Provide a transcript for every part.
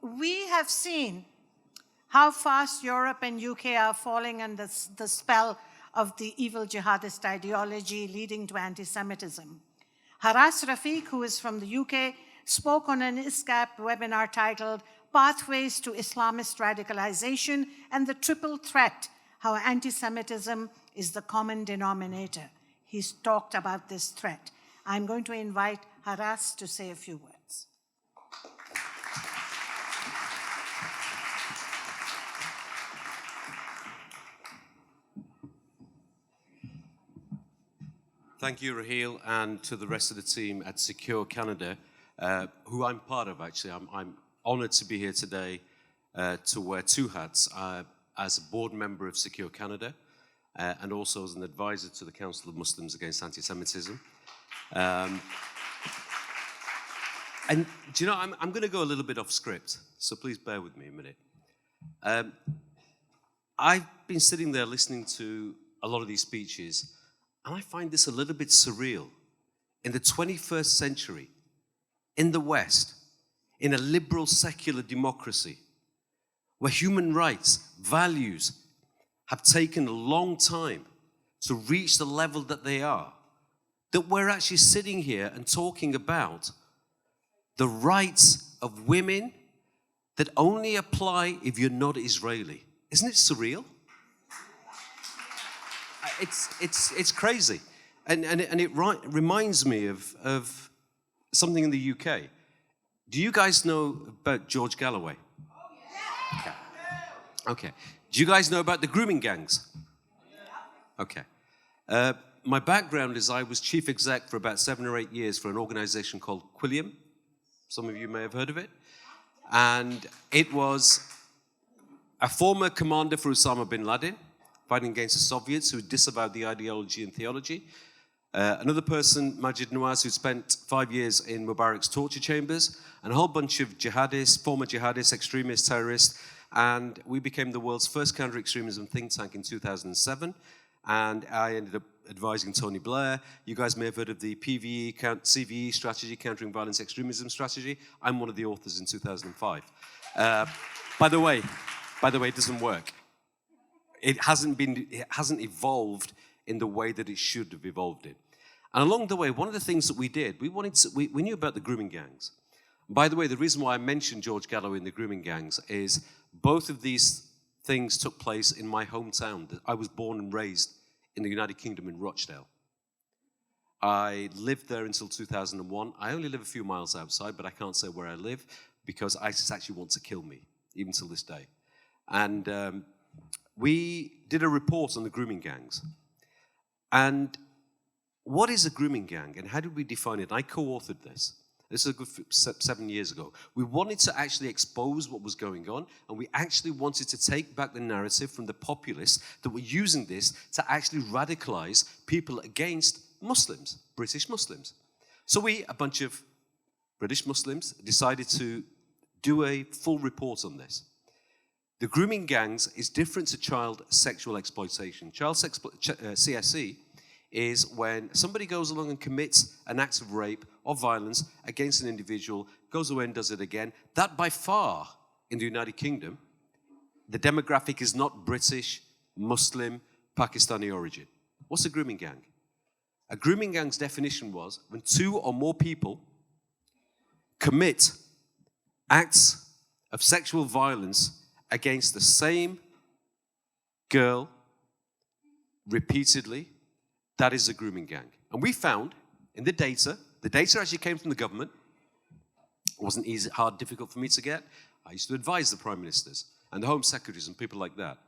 we have seen how fast Europe and UK are falling under the spell of the evil jihadist ideology leading to anti-Semitism. Haras Rafiq, who is from the UK, spoke on an ISGAP webinar titled Pathways to Islamist Radicalization and the Triple Threat, How Anti-Semitism is the Common Denominator. He's talked about this threat. I'm going to invite Haras to say a few words. Thank you, Raheel, and to the rest of the team at Secure Canada, who I'm part of, actually. I'm honored to be here today to wear two hats, as a board member of Secure Canada and also as an advisor to the Council of Muslims Against Anti-Semitism. And do you know, I'm going to go a little bit off script, so please bear with me a minute. I've been sitting there listening to a lot of these speeches, and I find this a little bit surreal. In the 21st century, in the West, in a liberal secular democracy, where human rights, values, have taken a long time to reach the level that they are, that we're actually sitting here and talking about the rights of women that only apply if you're not Israeli. Isn't it surreal? It's crazy. And it reminds me of something in the UK. Do you guys know about George Galloway? Okay. Do you guys know about the grooming gangs? Okay. My background is I was chief exec for about 7 or 8 years for an organization called Quilliam. Some of you may have heard of it. And it was a former commander for Osama bin Laden, fighting against the Soviets who disavowed the ideology and theology. Another person, Majid Nawaz, who spent 5 years in Mubarak's torture chambers, and a whole bunch of jihadists, former jihadists, extremists, terrorists, and we became the world's first counter-extremism think tank in 2007, and I ended up advising Tony Blair. You guys may have heard of the PVE, CVE strategy, Countering Violence Extremism strategy. I'm one of the authors in 2005. By the way, it doesn't work. It hasn't evolved in the way that it should have evolved in. And along the way, one of the things that we did, we knew about the grooming gangs. By the way, the reason why I mentioned George Galloway and the grooming gangs is both of these things took place in my hometown. I was born and raised in the United Kingdom in Rochdale. I lived there until 2001. I only live a few miles outside, but I can't say where I live because ISIS actually wants to kill me, even till this day. And we did a report on the grooming gangs. And what is a grooming gang and how did we define it? And I co-authored this. This is a good 7 years ago. We wanted to actually expose what was going on, and we actually wanted to take back the narrative from the populists that were using this to actually radicalize people against Muslims, British Muslims. So we, a bunch of British Muslims, decided to do a full report on this. The grooming gangs is different to child sexual exploitation. CSE is when somebody goes along and commits an act of rape or violence against an individual, goes away and does it again. That by far, in the United Kingdom, the demographic is not British, Muslim, Pakistani origin. What's a grooming gang? A grooming gang's definition was when 2 or more people commit acts of sexual violence against the same girl repeatedly. That is a grooming gang. And we found in the data actually came from the government. It wasn't easy, hard, difficult for me to get. I used to advise the prime ministers and the home secretaries and people like that.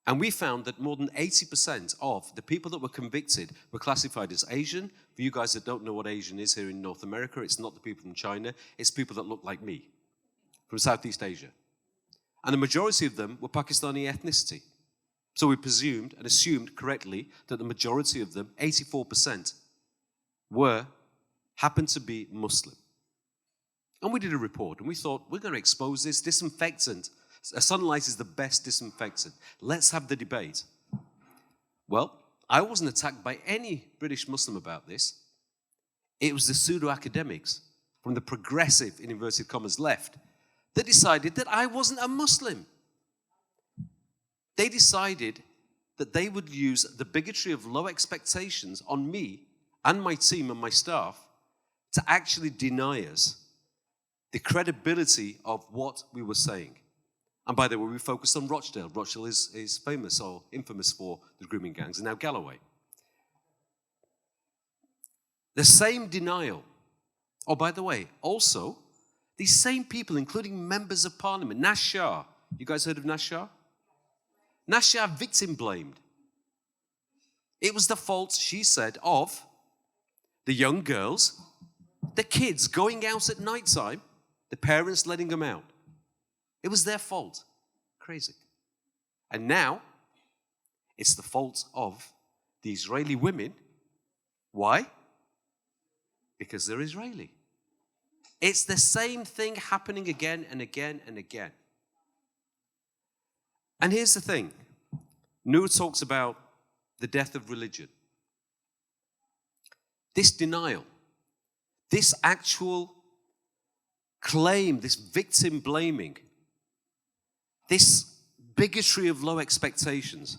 And we found that more than 80% of the people that were convicted were classified as Asian. For you guys that don't know what Asian is here in North America, it's not the people from China, it's people that look like me, from Southeast Asia. And the majority of them were Pakistani ethnicity. So we presumed and assumed correctly that the majority of them, 84%, happened to be Muslim. And we did a report, and we thought, we're going to expose this disinfectant. Sunlight is the best disinfectant. Let's have the debate. Well, I wasn't attacked by any British Muslim about this. It was the pseudo-academics from the progressive, in inverted commas, left They decided that I wasn't a Muslim. They decided that they would use the bigotry of low expectations on me and my team and my staff to actually deny us the credibility of what we were saying. And by the way, we focused on Rochdale. Rochdale is famous or infamous for the grooming gangs, and now Galloway. The same denial. Oh, by the way, also, these same people, including members of parliament, Nash Shah. You guys heard of Nash Shah? Nash Shah victim blamed. It was the fault, she said, of the young girls, the kids going out at night time, the parents letting them out. It was their fault. Crazy. And now, it's the fault of the Israeli women. Why? Because they're Israeli. It's the same thing happening again and again and again. And here's the thing. Noor talks about the death of religion. This denial, this actual claim, this victim blaming, this bigotry of low expectations.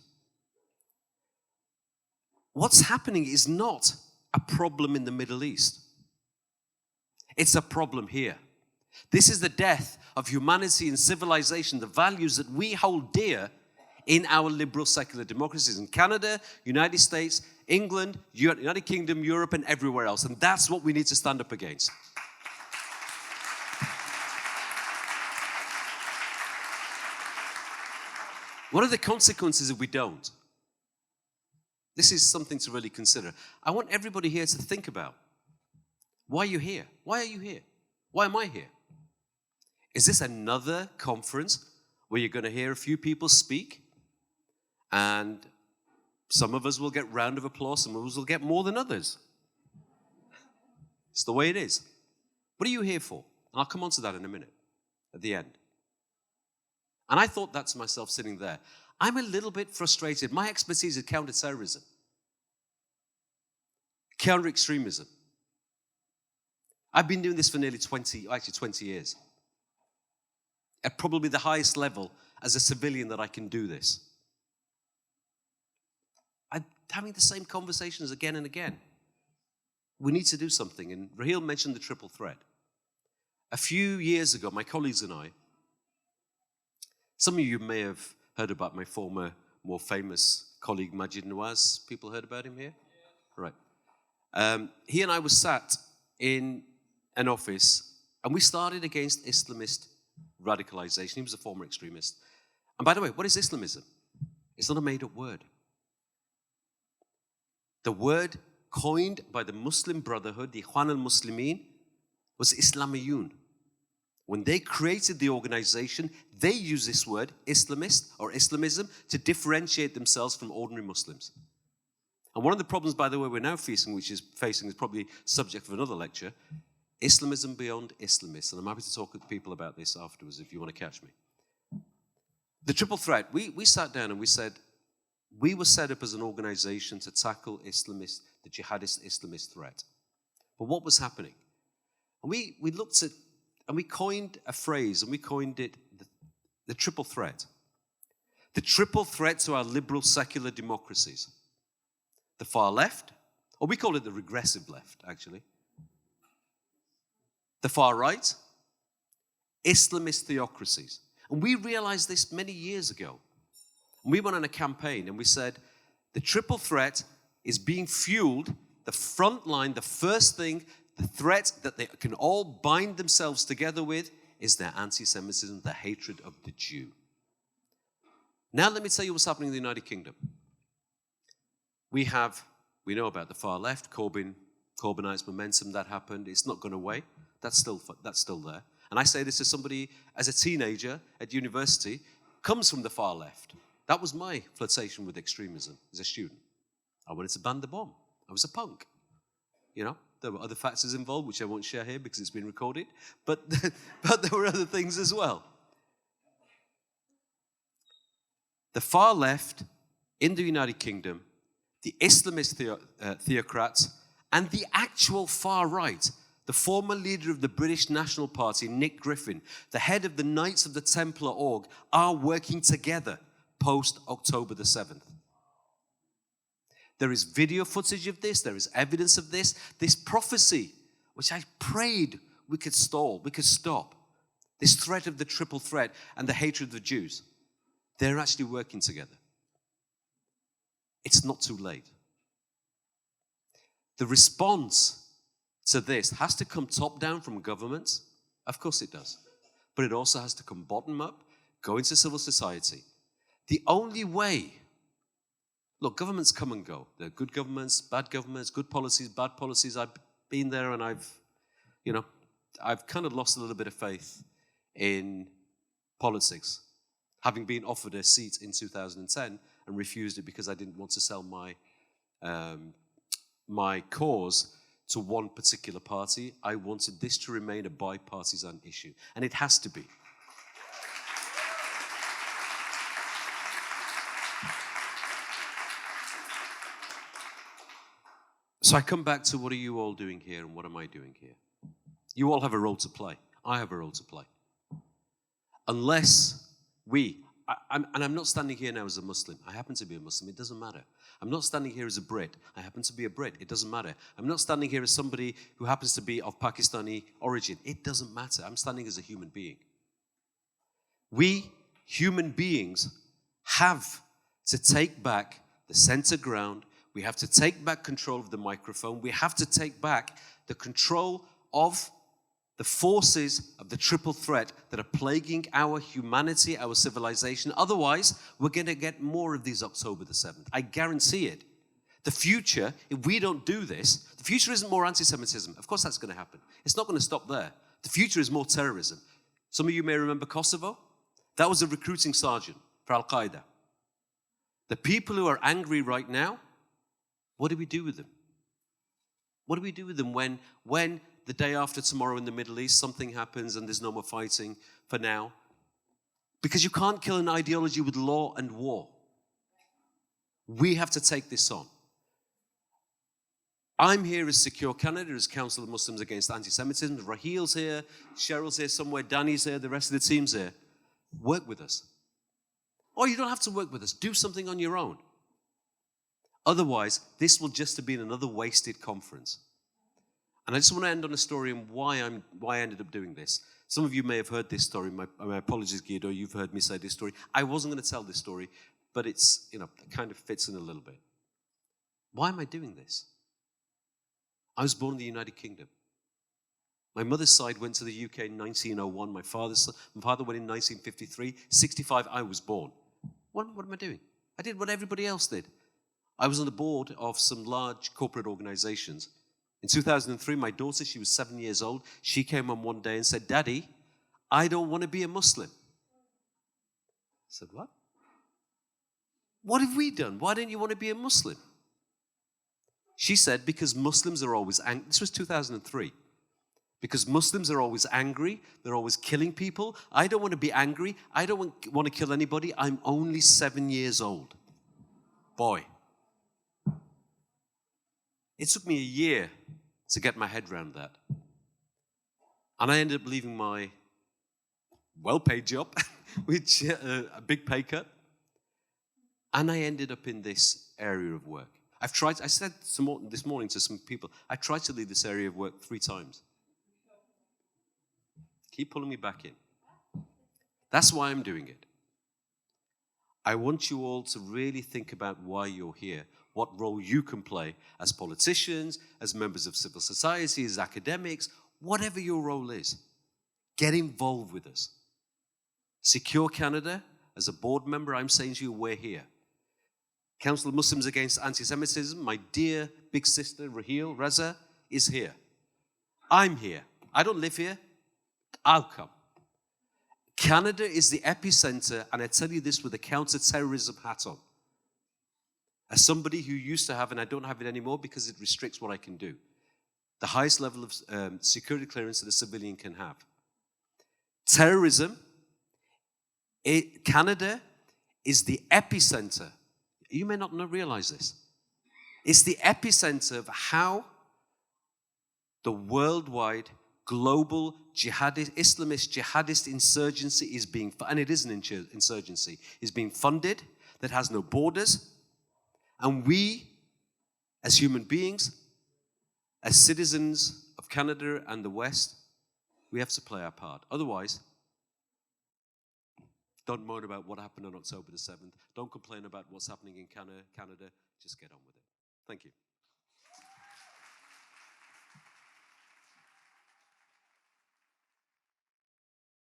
What's happening is not a problem in the Middle East. It's a problem here. This is the death of humanity and civilization, the values that we hold dear in our liberal secular democracies in Canada, United States, England, United Kingdom, Europe, and everywhere else. And that's what we need to stand up against. What are the consequences if we don't? This is something to really consider. I want everybody here to think about. Why are you here? Why are you here? Why am I here? Is this another conference where you're going to hear a few people speak and some of us will get round of applause, some of us will get more than others? It's the way it is. What are you here for? And I'll come on to that in a minute, at the end. And I thought that to myself sitting there. I'm a little bit frustrated. My expertise is counter-terrorism, counter-extremism. I've been doing this for nearly 20 years. At probably the highest level as a civilian that I can do this. I'm having the same conversations again and again. We need to do something. And Raheel mentioned the triple threat. A few years ago, my colleagues and I, some of you may have heard about my former, more famous colleague, Majid Nawaz. People heard about him here? Yeah. Right. He and I were sat in an office, and we started against Islamist radicalization. He was a former extremist. And by the way, what is Islamism? It's not a made-up word. The word coined by the Muslim Brotherhood, the Ikhwan al-Muslimin, was Islamiyun. When they created the organization, they used this word, Islamist or Islamism, to differentiate themselves from ordinary Muslims. And one of the problems, by the way, we're now facing, which is probably subject for another lecture, Islamism beyond Islamists. And I'm happy to talk with people about this afterwards if you want to catch me. The triple threat, we sat down and we said, we were set up as an organization to tackle Islamist, the jihadist Islamist threat. But what was happening? And we looked at, and we coined a phrase, and we coined it the triple threat. The triple threat to our liberal secular democracies. The far left, or we call it the regressive left, actually. The far right, Islamist theocracies. And we realized this many years ago. And we went on a campaign and we said, the triple threat is being fueled, the front line, the first thing, the threat that they can all bind themselves together with is their anti-Semitism, the hatred of the Jew. Now let me tell you what's happening in the United Kingdom. We know about the far left, Corbynite momentum that happened. It's not gone away. That's still there. And I say this as somebody, as a teenager at university, comes from the far left. That was my flirtation with extremism as a student. I wanted to ban the bomb. I was a punk. You know, there were other factors involved, which I won't share here because it's been recorded. But there were other things as well. The far left in the United Kingdom, the Islamist theocrats, and the actual far right, the former leader of the British National Party, Nick Griffin, the head of the Knights of the Templar org, are working together post-October the 7th. There is video footage of this. There is evidence of this. This prophecy, which I prayed we could stall, we could stop. This threat of the triple threat and the hatred of the Jews. They're actually working together. It's not too late. The response to this has to come top down from governments. Of course it does. But it also has to come bottom up, go into civil society. The only way, look, governments come and go. There are good governments, bad governments, good policies, bad policies. I've been there and I've kind of lost a little bit of faith in politics, having been offered a seat in 2010 and refused it because I didn't want to sell my cause to one particular party. I wanted this to remain a bipartisan issue, and it has to be. So I come back to what are you all doing here and what am I doing here? You all have a role to play. I have a role to play. Unless I'm not standing here now as a Muslim. I happen to be a Muslim. It doesn't matter. I'm not standing here as a Brit. I happen to be a Brit. It doesn't matter. I'm not standing here as somebody who happens to be of Pakistani origin. It doesn't matter. I'm standing as a human being. We, human beings, have to take back the center ground. We have to take back control of the microphone. We have to take back the control of the forces of the triple threat that are plaguing our humanity, our civilization. Otherwise, we're going to get more of these October the 7th. I guarantee it. The future, if we don't do this, the future isn't more anti-Semitism. Of course that's going to happen. It's not going to stop there. The future is more terrorism. Some of you may remember Kosovo. That was a recruiting sergeant for Al-Qaeda. The people who are angry right now, what do we do with them? What do we do with them when the day after tomorrow in the Middle East, something happens and there's no more fighting for now? Because you can't kill an ideology with law and war. We have to take this on. I'm here as Secure Canada, as Council of Muslims Against Anti-Semitism. Rahil's here, Cheryl's here somewhere, Danny's here, the rest of the team's here. Work with us. Or you don't have to work with us. Do something on your own. Otherwise, this will just have been another wasted conference. And I just want to end on a story and why I ended up doing this. Some of you may have heard this story. My apologies, Guido, you've heard me say this story. I wasn't going to tell this story, but it kind of fits in a little bit. Why am I doing this? I was born in the United Kingdom. My mother's side went to the UK in 1901. My father went in 1953. 65, I was born. What am I doing? I did what everybody else did. I was on the board of some large corporate organizations. In 2003, my daughter, she was 7 years old, she came on one day and said, "Daddy, I don't want to be a Muslim." I said, "What? What have we done? Why don't you want to be a Muslim?" She said, "Because Muslims are always angry." This was 2003. "Because Muslims are always angry, they're always killing people. I don't want to be angry. I don't want to kill anybody. I'm only 7 years old." Boy. It took me a year to get my head around that. And I ended up leaving my well-paid job, which a big pay cut. And I ended up in this area of work. I said this morning to some people, I tried to leave this area of work 3 times. Keep pulling me back in. That's why I'm doing it. I want you all to really think about why you're here, what role you can play as politicians, as members of civil society, as academics, whatever your role is. Get involved with us. Secure Canada, as a board member, I'm saying to you, we're here. Council of Muslims Against Anti-Semitism, my dear big sister, Rahil, Reza, is here. I'm here. I don't live here. I'll come. Canada is the epicenter, and I tell you this with a counter-terrorism hat on. As somebody who used to have, and I don't have it anymore because it restricts what I can do, the highest level of security clearance that a civilian can have. Terrorism, Canada is the epicenter. You may not realize this. It's the epicenter of how the worldwide global Islamist jihadist insurgency is being, and it is an insurgency, is being funded, that has no borders. And we, as human beings, as citizens of Canada and the West, we have to play our part. Otherwise, don't moan about what happened on October the 7th. Don't complain about what's happening in Canada. Just get on with it. Thank you.